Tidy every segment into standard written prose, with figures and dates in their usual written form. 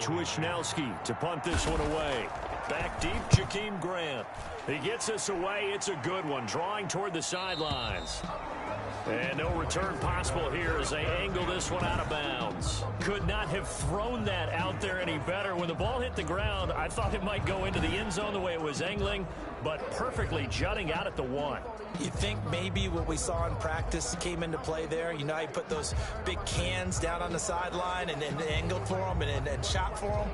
Wishnowski to punt this one away. Back deep, Jakeem Grant. He gets this away. It's a good one, drawing toward the sidelines. And no return possible here as they angle this one out of bounds. Could not have thrown that out there any better. When the ball hit the ground, I thought it might go into the end zone the way it was angling, but perfectly jutting out at the 1. You think maybe what we saw in practice came into play there? You know how you put those big cans down on the sideline and angled for them and shot for them?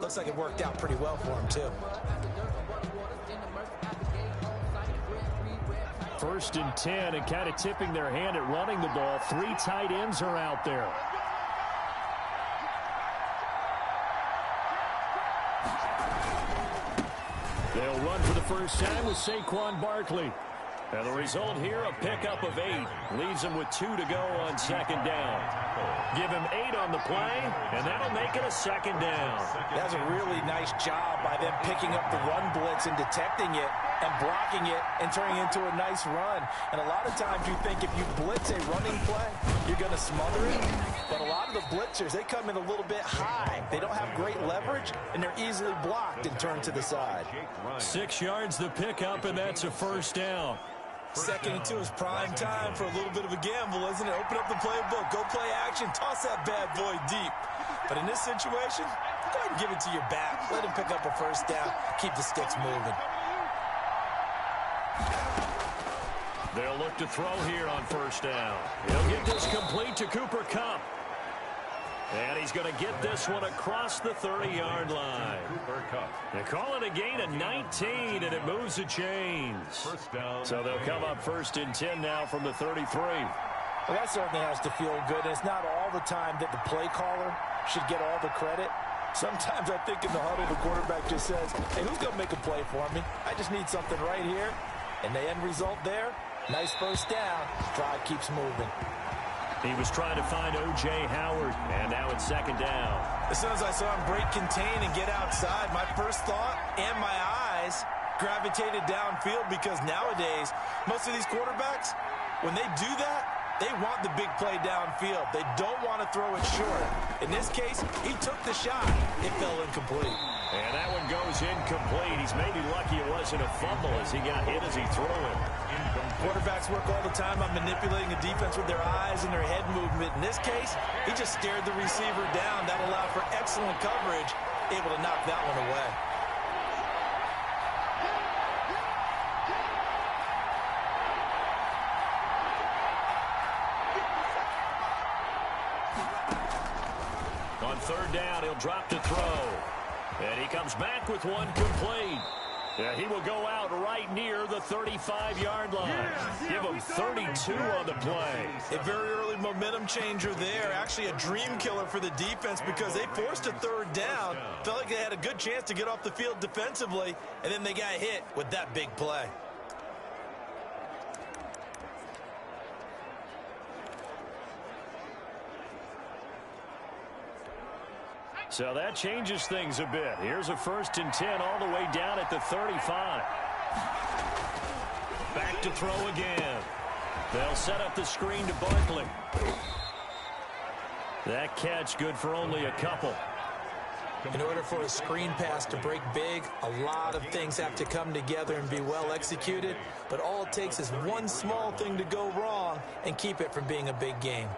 Looks like it worked out pretty well for him, too. 1st and 10, and kind of tipping their hand at running the ball. 3 tight ends are out there. They'll run for the first time with Saquon Barkley. And the result here, a pickup of 8. Leaves him with 2 to go on 2nd down. Give him 8 on the play, and that'll make it a 2nd down. That's a really nice job by them picking up the run blitz and detecting it and blocking it and turning it into a nice run. And a lot of times you think if you blitz a running play, you're going to smother it. But a lot of the blitzers, they come in a little bit high. They don't have great leverage, and they're easily blocked and turned to the side. 6 yards the pickup, and that's a 1st down. 2nd and 2 is prime time for a little bit of a gamble, isn't it? Open up the playbook, go play action, toss that bad boy deep. But in this situation, go ahead and give it to your back. Let him pick up a 1st down, keep the sticks moving. They'll look to throw here on 1st down. He'll get this complete to Cooper Kupp. And he's going to get this one across the 30-yard line. They call it a gain of 19, and it moves the chains. So they'll come up 1st and 10 now from the 33. Well, that certainly has to feel good. And it's not all the time that the play caller should get all the credit. Sometimes I think in the huddle, the quarterback just says, hey, who's going to make a play for me? I just need something right here. And the end result there, nice 1st down. Drive keeps moving. He was trying to find O.J. Howard, and now it's 2nd down. As soon as I saw him break contain and get outside, my first thought and my eyes gravitated downfield, because nowadays, most of these quarterbacks, when they do that, they want the big play downfield. They don't want to throw it short. In this case, he took the shot. It fell incomplete. And that one goes incomplete. He's maybe lucky it wasn't a fumble as he got hit as he threw it. Quarterbacks work all the time on manipulating the defense with their eyes and their head movement. In this case, he just stared the receiver down. That allowed for excellent coverage, able to knock that one away. On 3rd down, he'll drop to throw. And he comes back with one complete. Yeah, he will go out right near the 35-yard line. Give him 32 on the play. A very early momentum changer there. Actually a dream killer for the defense, because they forced a 3rd down. Felt like they had a good chance to get off the field defensively, and then they got hit with that big play. So that changes things a bit. Here's a 1st and 10 all the way down at the 35. Back to throw again. They'll set up the screen to Barkley. That catch good for only a couple. In order for a screen pass to break big, a lot of things have to come together and be well executed. But all it takes is one small thing to go wrong and keep it from being a big game.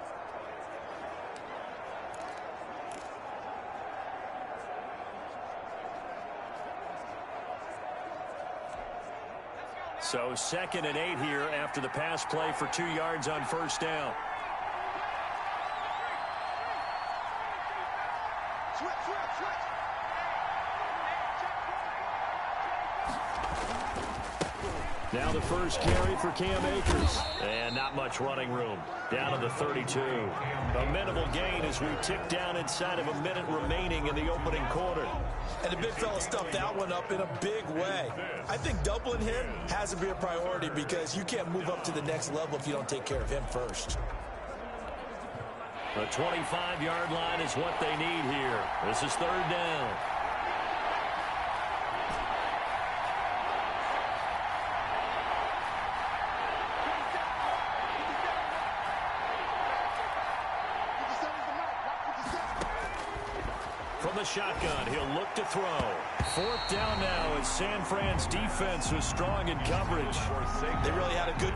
So 2nd and 8 here after the pass play for 2 yards on 1st down. Now the first carry for Cam Akers. And not much running room. Down to the 32. A minimal gain as we tick down inside of a minute remaining in the opening quarter. And the big fella stuffed that one up in a big way. I think doubling him has to be a priority because you can't move up to the next level if you don't take care of him first. The 25-yard line is what they need here. This is third down. From the shotgun, he'll look to throw. Fourth down now as San Fran's defense was strong in coverage. They really had a good...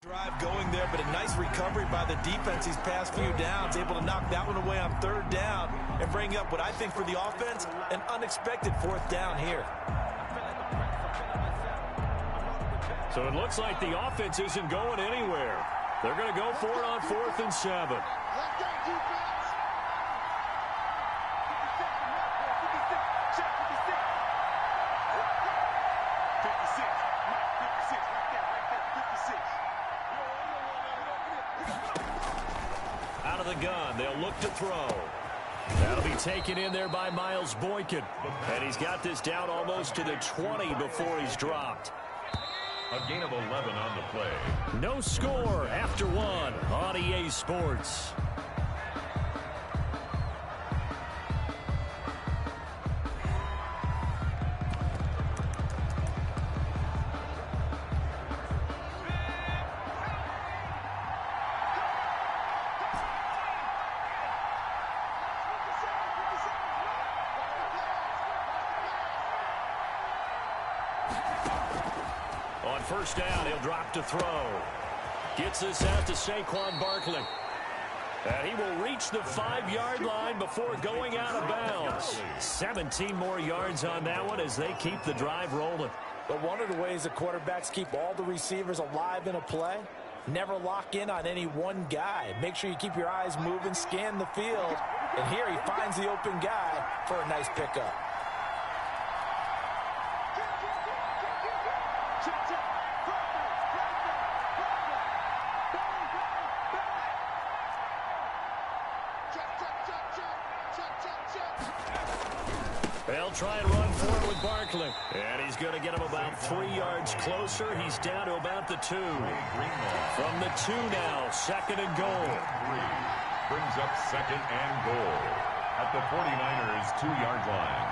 drive going there, but a nice recovery by the defense these past few downs, able to knock that one away on third down and bring up what I think for the offense, an unexpected fourth down here. So it looks like the offense isn't going anywhere. They're going to go for it on 4th and 7. Out of the gun, they'll look to throw. That'll be taken in there by Miles Boykin. And he's got this down almost to the 20 before he's dropped. A gain of 11 on the play. No score after one on EA Sports. On first down, he'll drop to throw. Gets this out to Saquon Barkley. And he will reach the 5-yard line before going out of bounds. 17 more yards on that one as they keep the drive rolling. But one of the ways the quarterbacks keep all the receivers alive in a play, never lock in on any one guy. Make sure you keep your eyes moving, scan the field. And here he finds the open guy for a nice pickup. They'll try and run forward with Barkley. And he's going to get him about 3 yards closer. He's down to about the 2. From the 2 now, 2nd and goal. Brings up 2nd and goal at the 49ers 2-yard line.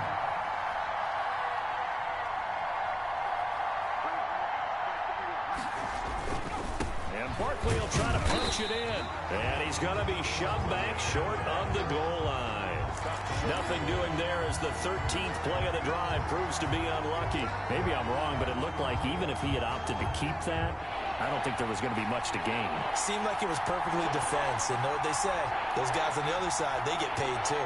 And Barkley will try to punch it in. And he's going to be shoved back short of the goal line. Nothing doing there as the 13th play of the drive proves to be unlucky. Maybe I'm wrong, but it looked like even if he had opted to keep that, I don't think there was going to be much to gain. Seemed like it was perfectly defense, and know what they say. Those guys on the other side, they get paid too.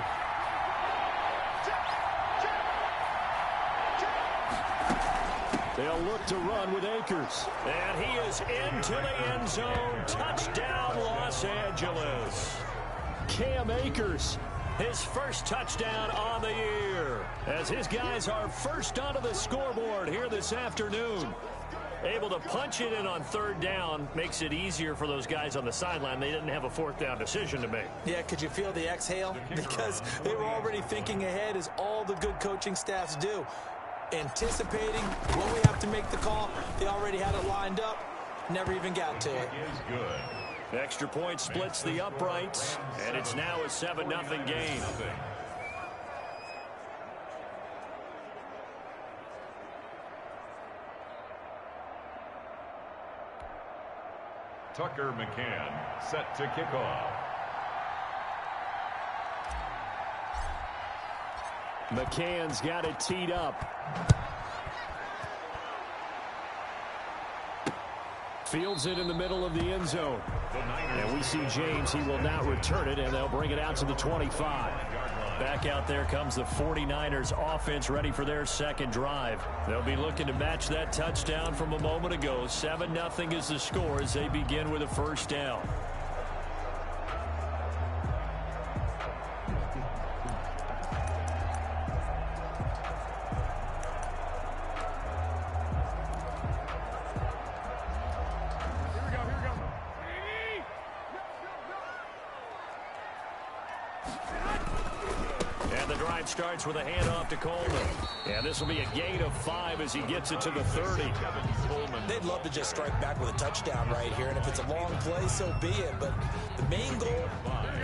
They'll look to run with Akers. And he is into the end zone. Touchdown, Los Angeles. Cam Akers, his first touchdown on the year, as his guys are first onto the scoreboard here this afternoon. Able to punch it in on third down makes it easier for those guys on the sideline. They didn't have a fourth down decision to make. Yeah, could you feel the exhale? Because they were already thinking ahead, as all the good coaching staffs do. Anticipating when we have to make the call. They already had it lined up. Never even got to it. Is good. Extra point splits the uprights, and it's now a 7-0 game. Tucker McCann set to kick off. McCann's got it teed up. Fields it in the middle of the end zone. And we see James. He will not return it, and they'll bring it out to the 25. Back out there comes the 49ers offense ready for their second drive. They'll be looking to match that touchdown from a moment ago. 7-0 is the score as they begin with a first down. Starts with a handoff to Coleman. And this will be a gain of 5 as he gets it to the 30. They'd love to just strike back with a touchdown right here, and if it's a long play, so be it. But the main goal,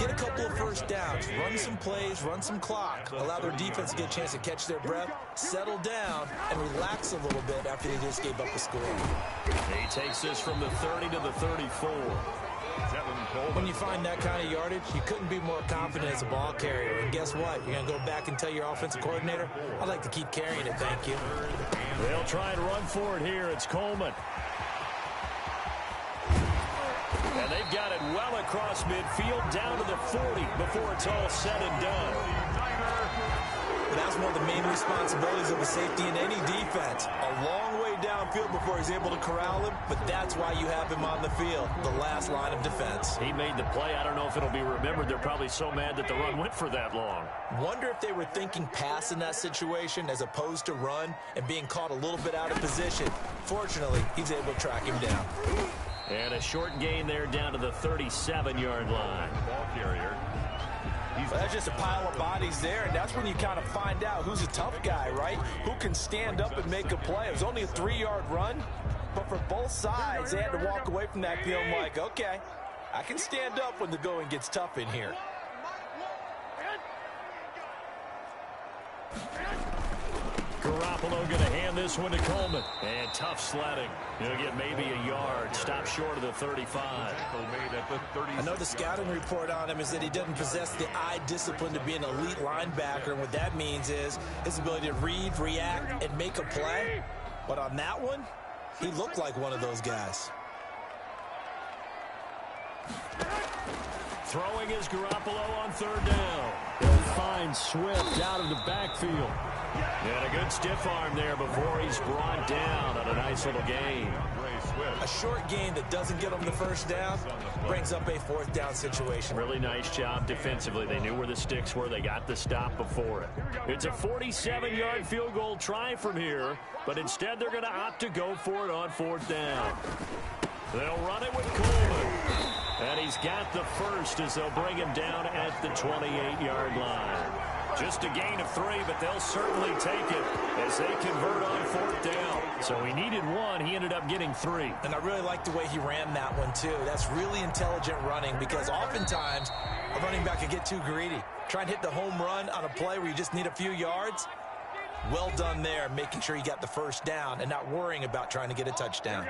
get a couple of first downs, run some plays, run some clock, allow their defense to get a chance to catch their breath, settle down, and relax a little bit after they just gave up a score. He takes this from the 30 to the 34. When you find that kind of yardage, you couldn't be more confident as a ball carrier. And guess what? You're going to go back and tell your offensive coordinator, I'd like to keep carrying it, thank you. They'll try and run for it here. It's Coleman. And they've got it well across midfield, down to the 40 before it's all said and done. But that's one of the main responsibilities of a safety in any defense. A long way downfield before he's able to corral him, but that's why you have him on the field, the last line of defense. He made the play. I don't know if it'll be remembered. They're probably so mad that the run went for that long. Wonder if they were thinking pass in that situation as opposed to run and being caught a little bit out of position. Fortunately, he's able to track him down. And a short gain there down to the 37-yard line. Ball carrier. Well, that's just a pile of bodies there, and that's when you kind of find out who's a tough guy, right? Who can stand up and make a play. It was only a 3-yard run, but for both sides, they had to walk away from that feeling like, okay, I can stand up when the going gets tough in here. Garoppolo going to hand this one to Coleman. And tough sledding. He'll get maybe a yard. Stop short of the 35. I know the scouting report on him is that he doesn't possess the eye discipline to be an elite linebacker. And what that means is his ability to read, react, and make a play. But on that one, he looked like one of those guys. Throwing is Garoppolo on third down. He'll find Swift out of the backfield. And a good stiff arm there before he's brought down on a nice little gain. A short gain that doesn't get him the first down brings up a fourth down situation. Really nice job defensively. They knew where the sticks were. They got the stop before it. It's a 47-yard field goal try from here, but instead they're going to opt to go for it on fourth down. They'll run it with Coleman. And he's got the first as they'll bring him down at the 28-yard line. Just a gain of 3, but they'll certainly take it as they convert on fourth down. So he needed 1. He ended up getting 3. And I really like the way he ran that one, too. That's really intelligent running because oftentimes a running back can get too greedy. Try and hit the home run on a play where you just need a few yards. Well done there, making sure you got the first down and not worrying about trying to get a touchdown.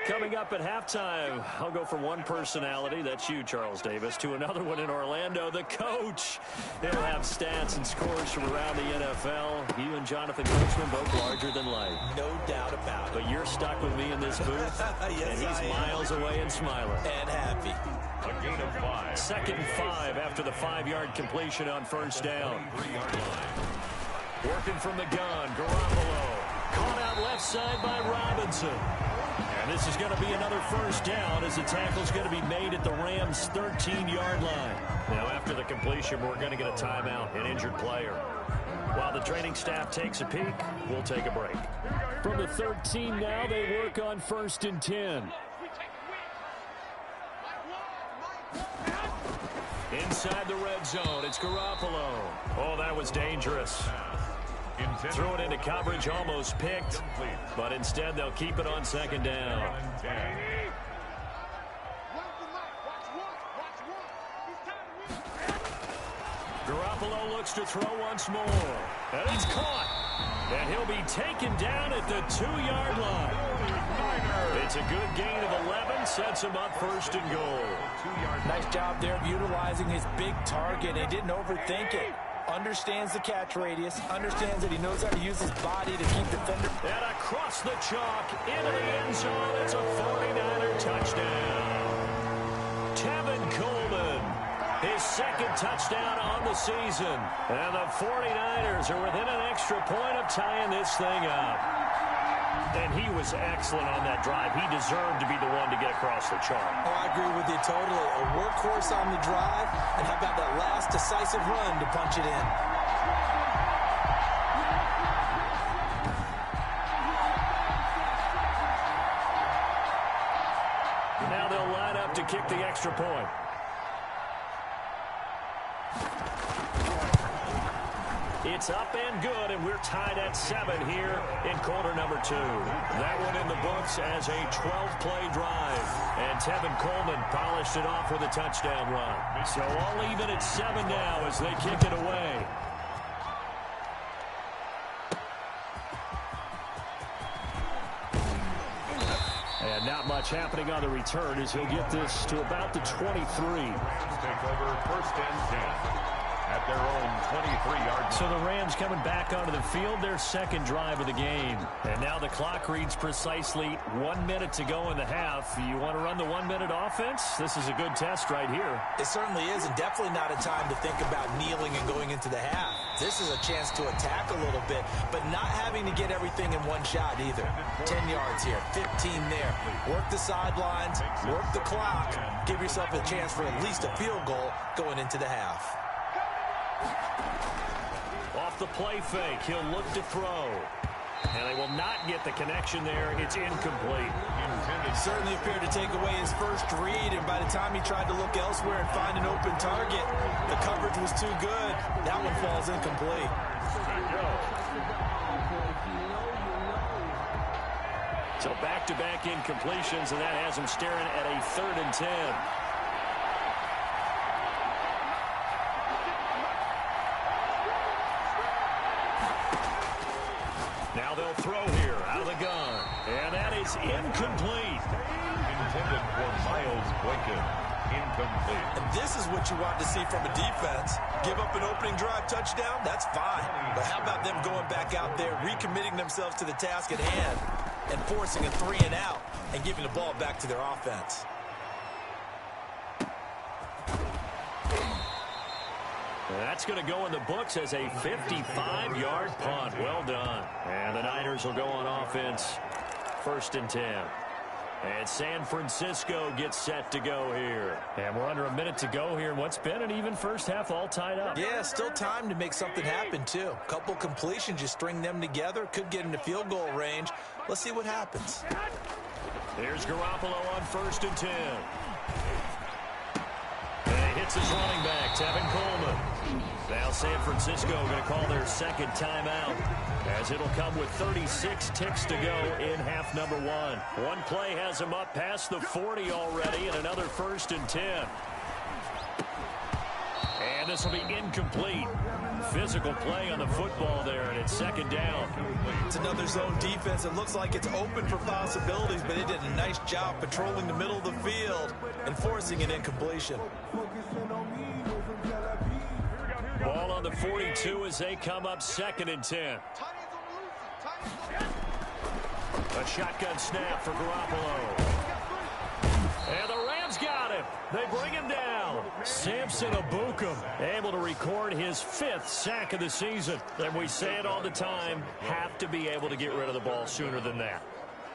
Coming up at halftime, I'll go from one personality, that's you, Charles Davis, to another one in Orlando, the coach. He'll have stats and scores from around the NFL. You and Jonathan Coachman both larger than life. No doubt about it. But you're stuck with me in this booth, yes, and he's miles away and smiling. And happy. A gain of 5. 2nd and 5 after the 5-yard completion on first down. 3-yard line. Working from the gun, Garoppolo. Caught out left side by Robinson. And this is going to be another first down as the tackle's going to be made at the Rams' 13-yard line. Now, after the completion, we're going to get a timeout, an injured player. While the training staff takes a peek, we'll take a break. From the 13 now, they work on 1st and 10. Inside the red zone, it's Garoppolo. Oh, that was dangerous. Threw it into coverage, almost picked, but instead they'll keep it on 2nd down. Garoppolo looks to throw once more, and he's caught, and he'll be taken down at the 2-yard line. It's a good gain of 11, sets him up 1st and goal. Nice job there of utilizing his big target. He didn't overthink it. understands the catch radius, understands that he knows how to use his body to keep defenders. And across the chalk, into the end zone, it's a 49er touchdown. Tevin Coleman, his second touchdown on the season. And the 49ers are within an extra point of tying this thing up. And he was excellent on that drive. He deserved to be the one to get across the chalk. Oh, I agree with you totally. A workhorse on the drive, and how about that last decisive run to punch it in? Now they'll line up to kick the extra point. It's up and good, and we're tied at 7 here in quarter number 2. That one in the books as a 12-play drive. And Tevin Coleman polished it off with a touchdown run. So all even at 7 now as they kick it away. And not much happening on the return as he'll get this to about the 23. Take over first and 10. At their own 23-yard line. So the Rams coming back onto the field, their second drive of the game. And now the clock reads precisely 1 minute to go in the half. You want to run the 1 minute offense? This is a good test right here. It certainly is, and definitely not a time to think about kneeling and going into the half. This is a chance to attack a little bit, but not having to get everything in one shot either. 10 yards here, 15 there. Work the sidelines, work the clock, give yourself a chance for at least a field goal going into the half. Off the play fake, he'll look to throw. And they will not get the connection there. It's incomplete. It certainly appeared to take away his first read, and by the time he tried to look elsewhere and find an open target, the coverage was too good. That one falls incomplete. So back-to-back incompletions, and that has him staring at a 3rd and 10. Now they'll throw here out of the gun. And that is incomplete. Intended for Miles Boykin. Incomplete. And this is what you want to see from a defense. Give up an opening drive touchdown, that's fine. But how about them going back out there, recommitting themselves to the task at hand, and forcing a 3 and out, and giving the ball back to their offense. That's going to go in the books as a 55-yard punt. Well done. And the Niners will go on offense. 1st and 10. And San Francisco gets set to go here. And we're under a minute to go here in what's been an even first half, all tied up. Yeah, still time to make something happen, too. A couple completions, you string them together, could get into field goal range. Let's see what happens. Here's Garoppolo on 1st and 10. And he hits his running back, Tevin Coleman. Now San Francisco going to call their second timeout, as it'll come with 36 ticks to go in half number 1. One play has him up past the 40 already, and another 1st and 10. And this will be incomplete. Physical play on the football there, and it's 2nd down. It's another zone defense. It looks like it's open for possibilities, but they did a nice job patrolling the middle of the field and forcing an incompletion. Ball on the 42 as they come up 2nd and 10. A shotgun snap for Garoppolo. And the Rams got him. They bring him down. Samson Ebukam able to record his 5th sack of the season. And we say it all the time, have to be able to get rid of the ball sooner than that.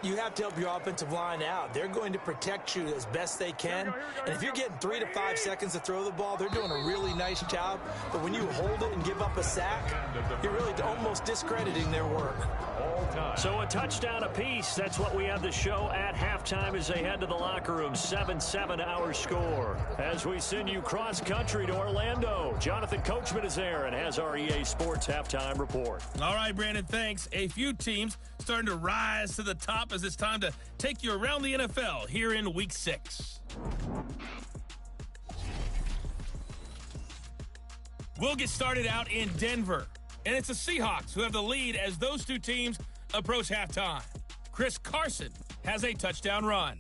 You have to help your offensive line out. They're going to protect you as best they can. And if you're getting 3 to 5 seconds to throw the ball, they're doing a really nice job. But when you hold it and give up a sack, you're really almost discrediting their work. So a touchdown apiece. That's what we have the show at halftime as they head to the locker room. 7-7 our score. As we send you cross-country to Orlando, Jonathan Coachman is there and has our EA Sports halftime report. All right, Brandon, thanks. A few teams starting to rise to the top as it's time to take you around the NFL here in Week 6. We'll get started out in Denver, and it's the Seahawks who have the lead as those two teams approach halftime. Chris Carson has a touchdown run.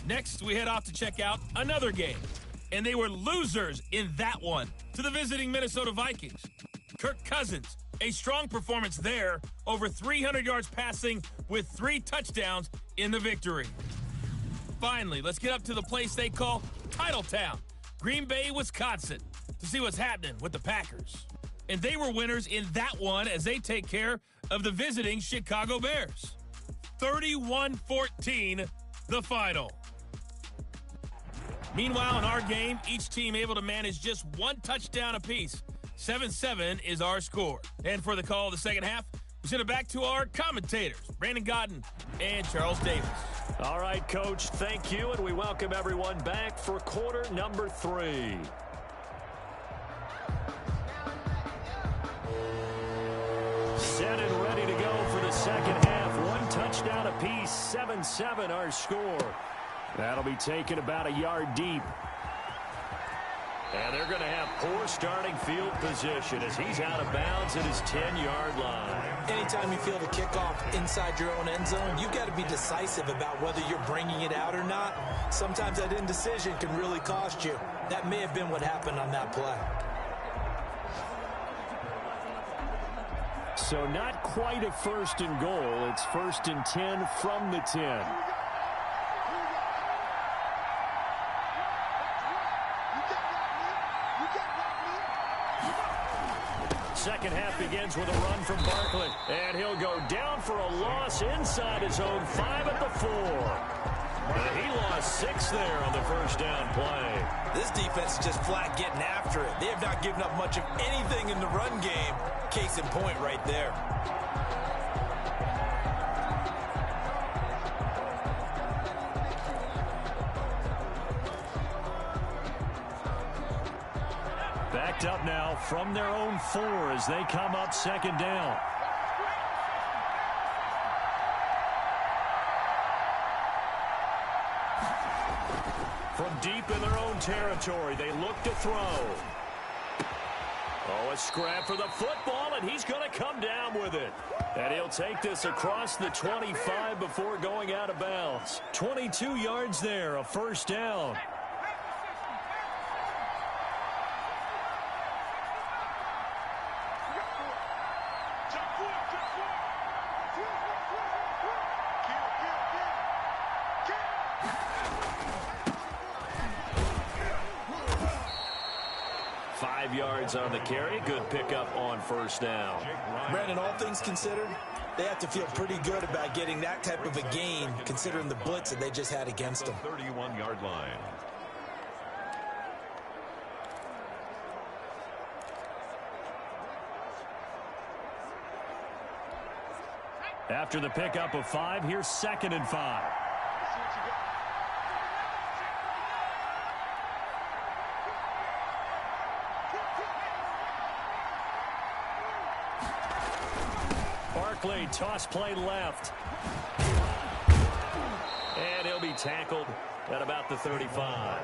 Next, we head off to check out another game, and they were losers in that one. to the visiting Minnesota Vikings. Kirk Cousins, a strong performance there, over 300 yards passing with 3 touchdowns in the victory. Finally, let's get up to the place they call Titletown, Green Bay, Wisconsin, to see what's happening with the Packers. And they were winners in that one as they take care of the visiting Chicago Bears. 31-14, the final. Meanwhile, in our game, each team able to manage just 1 touchdown apiece. 7-7 is our score. And for the call of the second half, we send it back to our commentators, Brandon Godden and Charles Davis. All right, Coach, thank you, and we welcome everyone back for quarter number 3. Set and ready to go for the second half. 1 touchdown apiece, 7-7 our score. That'll be taken about a yard deep. And they're going to have poor starting field position as he's out of bounds at his 10-yard line. Anytime you feel the kickoff inside your own end zone, you've got to be decisive about whether you're bringing it out or not. Sometimes that indecision can really cost you. That may have been what happened on that play. So not quite a first and goal. It's 1st and 10 from the 10. Second half begins with a run from Barkley. And he'll go down for a loss inside his own 5 at the 4. And he lost 6 there on the first down play. This defense is just flat getting after it. They have not given up much of anything in the run game. Case in point right there. Backed up now from their own 4 as they come up second down. From deep in their own territory, they look to throw. Oh, a scrap for the football, and he's going to come down with it. And he'll take this across the 25 before going out of bounds. 22 yards there, a first down. Yards on the carry. Good pickup on first down. Brandon, all things considered, they have to feel pretty good about getting that type of a gain considering the blitz that they just had against them. 31-yard line. After the pickup of 5, here's 2nd and 5. Barkley, toss play left. And he'll be tackled at about the 35.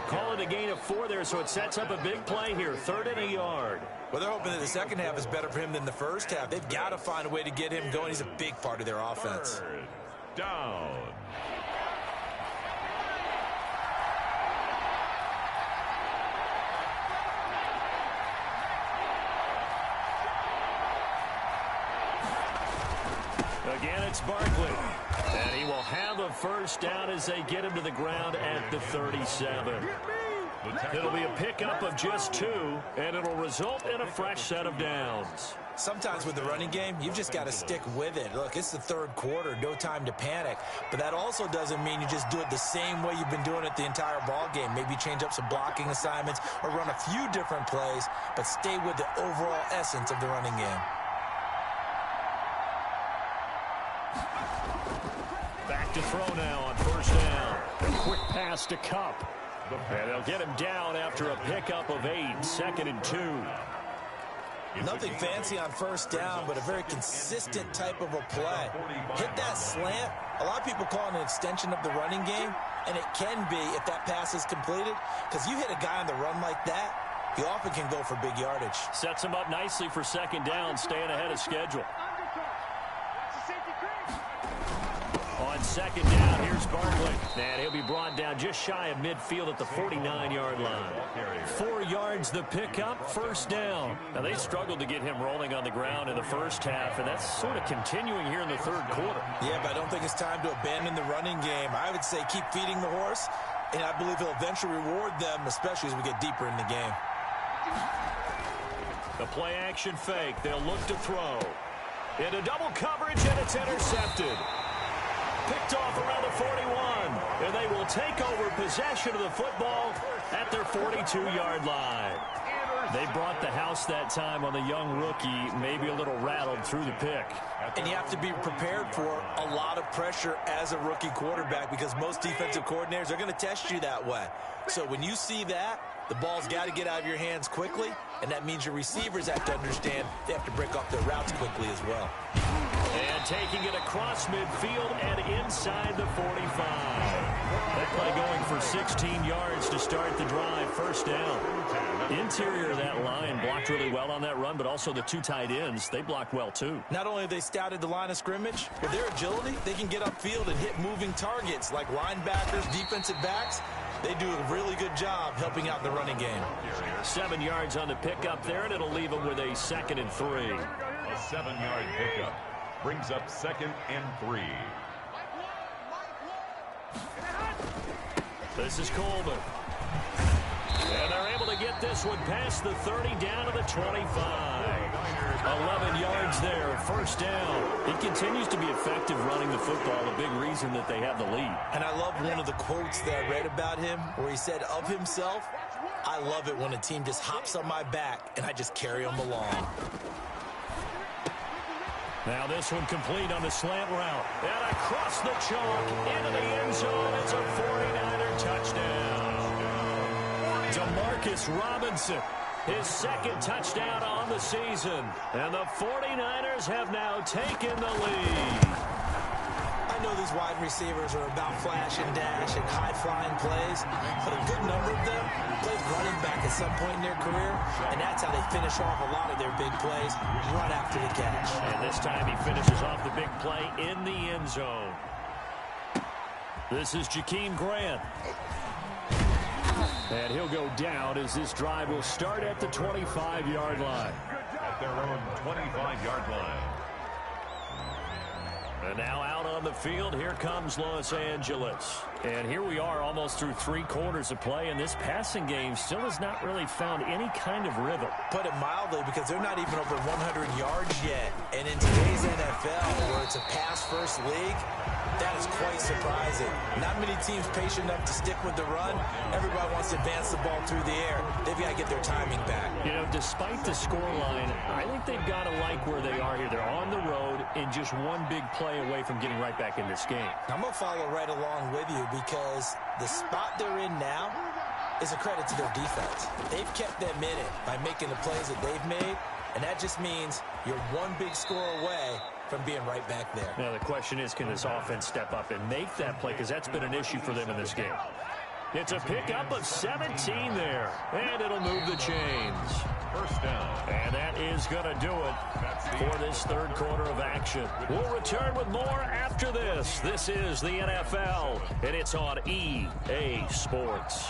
Call it a gain of 4 there, so it sets up a big play here. 3rd and a yard. Well, they're hoping that the second half is better for him than the first half. They've got to find a way to get him going. He's a big part of their offense. 3rd down. Again, it's Barkley. And he will have a first down as they get him to the ground at the 37. It'll be a pickup of just 2, and it'll result in a fresh set of downs. Sometimes with the running game, you've just got to stick with it. Look, it's the 3rd quarter, no time to panic. But that also doesn't mean you just do it the same way you've been doing it the entire ball game. Maybe change up some blocking assignments or run a few different plays, but stay with the overall essence of the running game. Back to throw now on first down. A quick pass to Cup. And they'll get him down after a pickup of 8, 2nd and 2. Nothing fancy on first down, but a very consistent type of a play. Hit that slant. A lot of people call it an extension of the running game, and it can be if that pass is completed, because you hit a guy on the run like that, he often can go for big yardage. Sets him up nicely for second down, staying ahead of schedule. On on second down, here's Barkley. And he'll be brought down just shy of midfield at the 49-yard line. 4 yards the pickup, first down. Now, they struggled to get him rolling on the ground in the first half, and that's sort of continuing here in the third quarter. Yeah, but I don't think it's time to abandon the running game. I would say keep feeding the horse, and I believe he'll eventually reward them, especially as we get deeper in the game. The play-action fake. They'll look to throw. Into double coverage, and it's intercepted. Picked off around the 41. And they will take over possession of the football at their 42-yard line. They brought the house that time on the young rookie, maybe a little rattled through the pick. And you have to be prepared for a lot of pressure as a rookie quarterback because most defensive coordinators are going to test you that way. So when you see that, the ball's got to get out of your hands quickly, and that means your receivers have to understand they have to break off their routes quickly as well. And taking it across midfield and inside the 45. That play going for 16 yards to start the drive, first down. Interior of that line blocked really well on that run, but also the 2 tight ends, they blocked well too. Not only have they scouted the line of scrimmage, with their agility, they can get upfield and hit moving targets like linebackers, defensive backs. They do a really good job helping out the running game. 7 yards on the pickup there, and it'll leave them with a 2nd and 3. A 7-yard pickup brings up 2nd and 3. This is Coleman. And they're able to get this one past the 30 down to the 25. 11 yards there, first down. He continues to be effective running the football, a big reason that they have the lead. And I love one of the quotes that I read about him where he said of himself, "I love it when a team just hops on my back and I just carry them along." Now this one complete on the slant route. And across the chalk into the end zone. It's a 49er touchdown. Demarcus Robinson, his 2nd touchdown on the season. And the 49ers have now taken the lead. I know these wide receivers are about flash and dash and high-flying plays, but a good number of them played running back at some point in their career, and that's how they finish off a lot of their big plays right after the catch. And this time he finishes off the big play in the end zone. This is Jakeem Grant. And he'll go down as this drive will start at the 25-yard line. At their own 25-yard line. And now out on the field, here comes Los Angeles. And here we are almost through 3 quarters of play, and this passing game still has not really found any kind of rhythm. Put it mildly, because they're not even over 100 yards yet. And in today's NFL, where it's a pass-first league, that is quite surprising. Not many teams patient enough to stick with the run. Everybody wants to advance the ball through the air. They've got to get their timing back. You know, despite the scoreline, I think they've got to like where they are here. They're on the road and just one big play away from getting right back in this game. I'm going to follow right along with you because the spot they're in now is a credit to their defense. They've kept them in it by making the plays that they've made, and that just means you're one big score away from being right back there. Now, the question is, can this offense step up and make that play? Because that's been an issue for them in this game. It's a pickup of 17 there, and it'll move the chains. First down. And that is going to do it for this third quarter of action. We'll return with more after this. This is the NFL, and it's on EA Sports.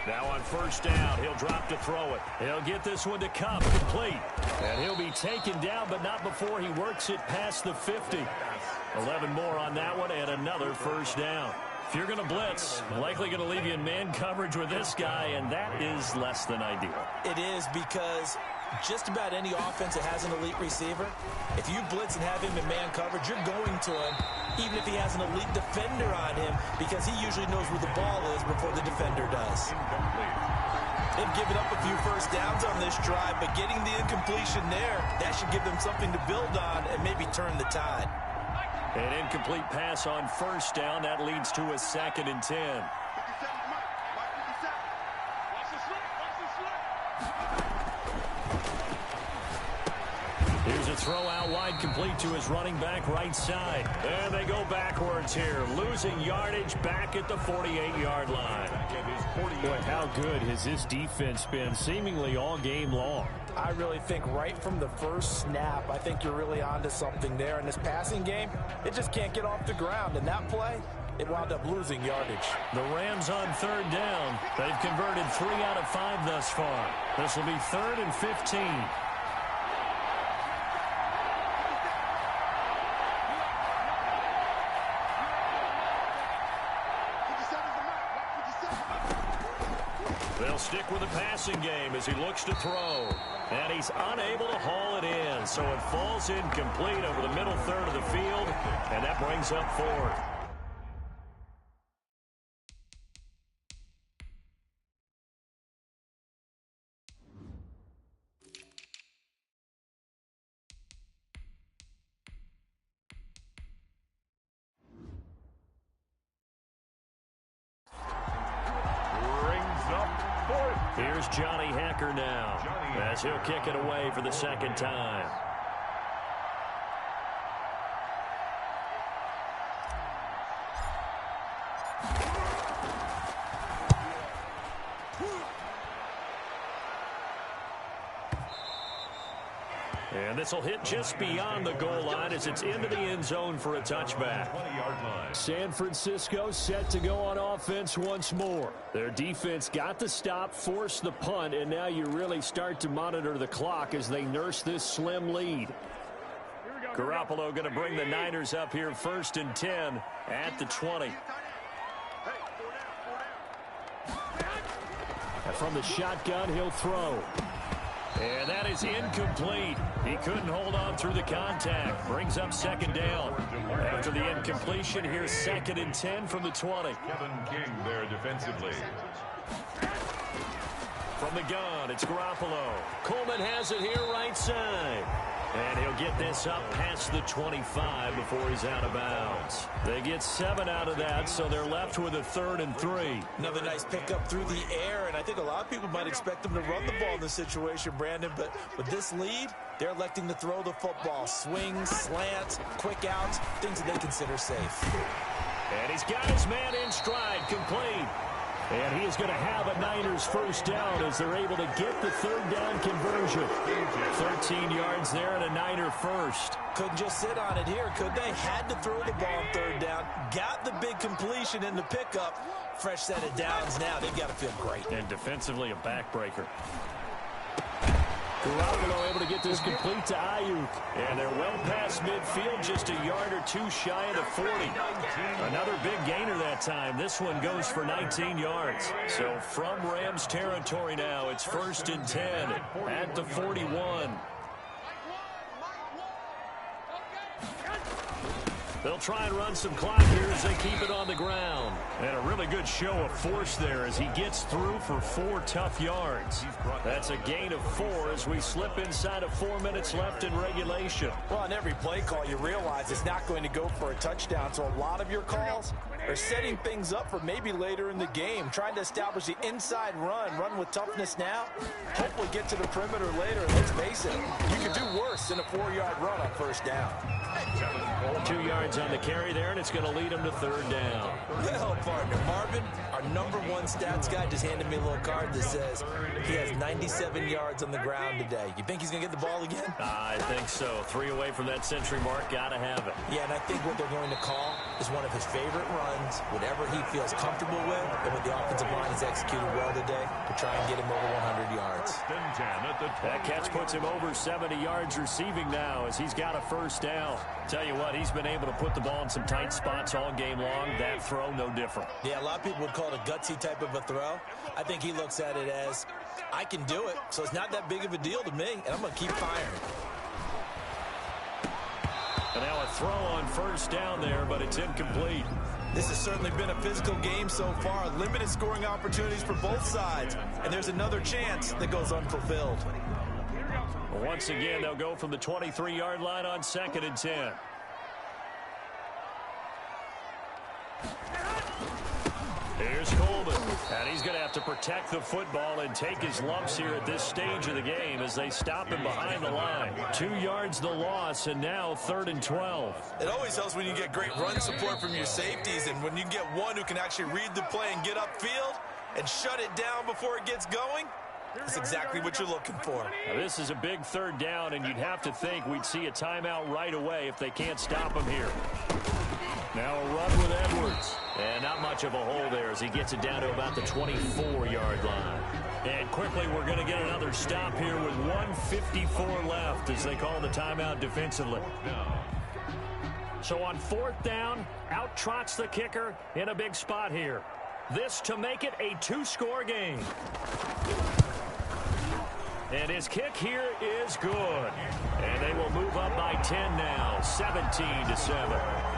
Now on first down, he'll drop to throw it. He'll get this one to Cup, complete. And he'll be taken down, but not before he works it past the 50. 11 more on that one, and another first down. If you're going to blitz, likely going to leave you in man coverage with this guy, and that is less than ideal. It is, because just about any offense that has an elite receiver, if you blitz and have him in man coverage, you're going to him, even if he has an elite defender on him, because he usually knows where the ball is before the defender does. They've given up a few first downs on this drive, but getting the incompletion there, that should give them something to build on and maybe turn the tide. An incomplete pass on first down. That leads to a 2nd and 10. Here's Here's a throw out wide, complete to his running back right side. And they go backwards here, losing yardage back at the 48-yard line. Boy, how good has this defense been seemingly all game long? I really think right from the first snap, I think you're really onto something there. In this passing game, it just can't get off the ground. And that play, it wound up losing yardage. The Rams on third down. They've converted 3 out of 5 thus far. This will be 3rd and 15. They'll stick with the passing game as he looks to throw. And he's unable to haul it in. So it falls incomplete over the middle third of the field. And that brings up 4th. Here's Johnny Hacker now as he'll kick it away for the second time. And this will hit just beyond the goal line as it's into the end zone for a touchback. San Francisco set to go on offense once more. Their defense got the stop, forced the punt, and now you really start to monitor the clock as they nurse this slim lead. Garoppolo going to bring the Niners up here 1st and 10 at the 20. And from the shotgun, he'll throw. And that is incomplete. He couldn't hold on through the contact. Brings up 2nd down. After the incompletion, here's 2nd and 10 from the 20. Kevin King there defensively. From the gun, it's Garoppolo. Coleman has it here right side. And he'll get this up past the 25 before he's out of bounds. They get 7 out of that, so they're left with a 3rd and 3. Another nice pickup through the air, and I think a lot of people might expect them to run the ball in this situation, Brandon, but with this lead, they're electing to throw the football. Swings, slants, quick outs, things that they consider safe. And he's got his man in stride, complete. And he is going to have a Niners 1st down as they're able to get the 3rd down conversion. 13 yards there and a Niner 1st. Couldn't just sit on it here, could they? Had to throw the ball on 3rd down. Got the big completion in the pickup. Fresh set of downs now. They've got to feel great. And defensively, a backbreaker. Garoppolo able to get this complete to Ayuk. And they're well past midfield, just a yard or 2 shy of the 40. Another big gainer that time. This one goes for 19 yards. So from Rams territory now, it's 1st and 10 at the 41. They'll try and run some clock here as they keep it on the ground. And a really good show of force there as he gets through for 4 tough yards. That's a gain of 4 as we slip inside of 4 minutes left in regulation. Well, on every play call, you realize it's not going to go for a touchdown. So a lot of your calls are setting things up for maybe later in the game, trying to establish the inside run with toughness now, hopefully get to the perimeter later. And let's face it, you can do worse than a 4-yard run on 1st down. 2 yards on the carry there, and it's going to lead him to 3rd down. Well, partner, Marvin, our #1 stats guy just handed me a little card that says he has 97 yards on the ground today. You think he's going to get the ball again? I think so. 3 away from that century mark. Got to have it. Yeah, and I think what they're going to call is one of his favorite runs, whatever he feels comfortable with, and what the offensive line has executed well today to try and get him over 100 yards. That catch puts him over 70 yards receiving now as he's got a 1st down. Tell you what, he's been able to put the ball in some tight spots all game long. That throw, no different. Yeah, a lot of people would call it a gutsy type of a throw. I think he looks at it as, I can do it, so it's not that big of a deal to me, and I'm going to keep firing. And now a throw on 1st down there, but it's incomplete. This has certainly been a physical game so far. Limited scoring opportunities for both sides, and there's another chance that goes unfulfilled. Once again, they'll go from the 23-yard line on 2nd and 10. Here's Coleman, and he's going to have to protect the football and take his lumps here at this stage of the game as they stop him behind the line. 2 yards the loss, and now 3rd and 12. It always helps when you get great run support from your safeties, and when you get one who can actually read the play and get upfield and shut it down before it gets going. That's exactly what you're looking for. Now, this is a big 3rd down, and you'd have to think we'd see a timeout right away if they can't stop him here. Now a run with Edwards. And not much of a hole there as he gets it down to about the 24-yard line. And quickly we're going to get another stop here with 1:54 left as they call the timeout defensively. So on 4th down, out trots the kicker in a big spot here. This to make it a 2-score game. And his kick here is good. And they will move up by 10 now, 17-7.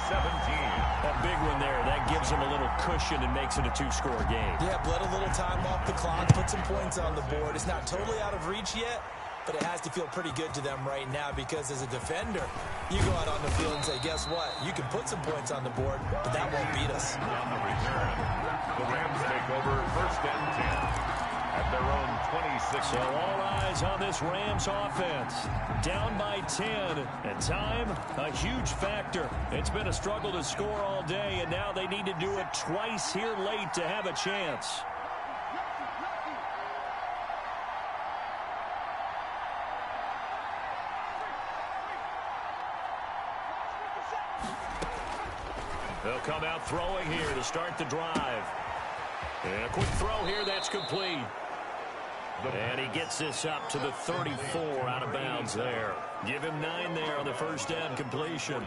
17. A big one there. That gives them a little cushion and makes it a 2-score game. Yeah, let a little time off the clock, put some points on the board. It's not totally out of reach yet, but it has to feel pretty good to them right now because as a defender, you go out on the field and say, guess what? You can put some points on the board, but that won't beat us. On the return, the Rams take over 1st and 10. At their own 26. So all eyes on this Rams offense. Down by 10. And time, a huge factor. It's been a struggle to score all day, and now they need to do it twice here late to have a chance. They'll come out throwing here to start the drive. And a quick throw here, that's complete. And he gets this up to the 34 out of bounds there. Give him 9 there on the 1st down completion.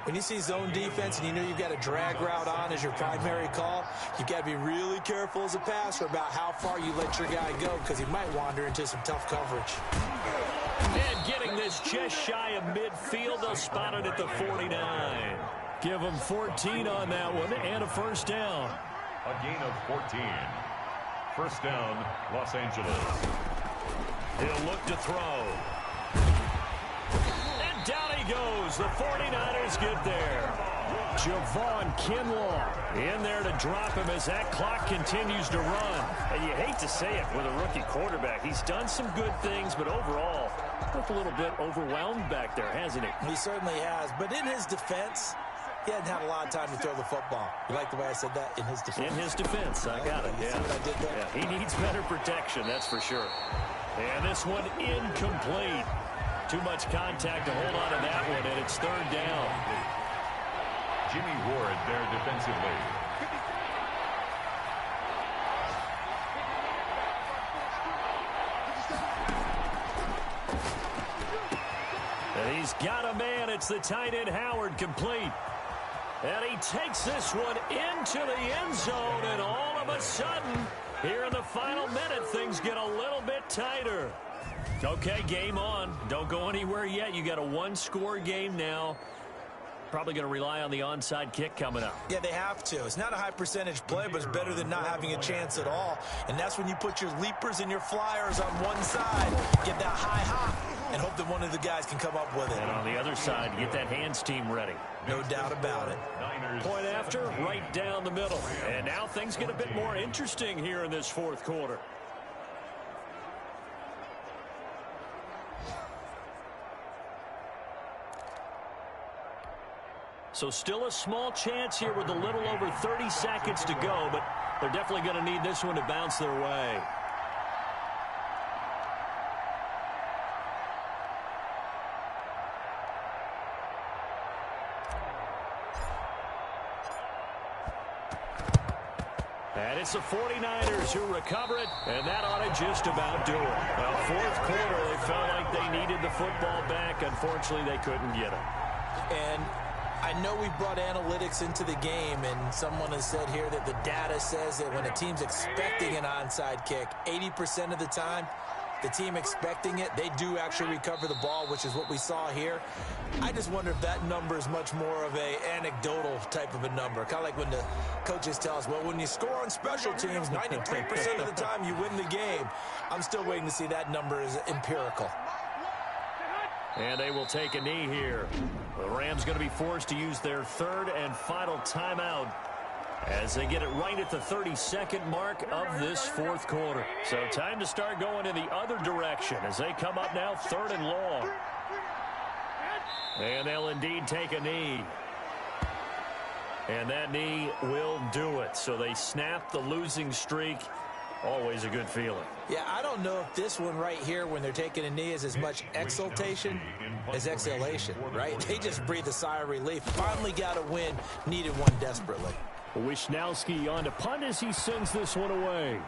When you see zone defense and you know you've got a drag route on as your primary call, you've got to be really careful as a passer about how far you let your guy go because he might wander into some tough coverage. And getting this just shy of midfield, they'll spot it at the 49. Give him 14 on that one and a 1st down. A gain of 14. 1st down, Los Angeles. He'll look to throw. And down he goes. The 49ers get there. Javon Kinlaw in there to drop him as that clock continues to run. And you hate to say it with a rookie quarterback. He's done some good things, but overall, looked a little bit overwhelmed back there, hasn't he? He certainly has. But in his defense, he hadn't had a lot of time to throw the football. You like the way I said that? In his defense. In his defense. I got it. You Yeah. see what I did there? Yeah. He needs better protection, that's for sure. And this one incomplete. Too much contact to hold on to that one, and it's 3rd down. Jimmy Ward there defensively. And he's got a man. It's the tight end Howard, complete. And he takes this one into the end zone, and all of a sudden, here in the final minute, things get a little bit tighter. Okay, game on. Don't go anywhere yet. You got a 1-score game now. Probably going to rely on the onside kick coming up. Yeah, they have to. It's not a high percentage play, but it's better than not having a chance at all. And that's when you put your leapers and your flyers on one side, get that high hop, and hope that one of the guys can come up with it. And on the other side, get that hands team ready. No doubt about it. Point after, right down the middle. And now things get a bit more interesting here in this 4th quarter. So still a small chance here with a little over 30 seconds to go, but they're definitely going to need this one to bounce their way. And it's the 49ers who recover it, and that ought to just about do it. Well, 4th quarter, they felt like they needed the football back. Unfortunately, they couldn't get it. And I know we brought analytics into the game, and someone has said here that the data says that when a team's expecting an onside kick, 80% of the time, the team expecting it, they do actually recover the ball, which is what we saw here. I just wonder if that number is much more of a anecdotal type of a number. Kind of like when the coaches tell us, well, when you score on special teams, 93% of the time you win the game. I'm still waiting to see that number is empirical. And they will take a knee here. The Rams going to be forced to use their 3rd and final timeout as they get it right at the 32nd mark of this fourth quarter. So time to start going in the other direction as they come up now 3rd and long. And they'll indeed take a knee. And that knee will do it. So they snap the losing streak. Always a good feeling. Yeah, I don't know if this one right here when they're taking a knee is as much exultation as exhalation, right? They just breathe a sigh of relief. Finally got a win. Needed one desperately. Wishnowski on to punt as he sends this one away.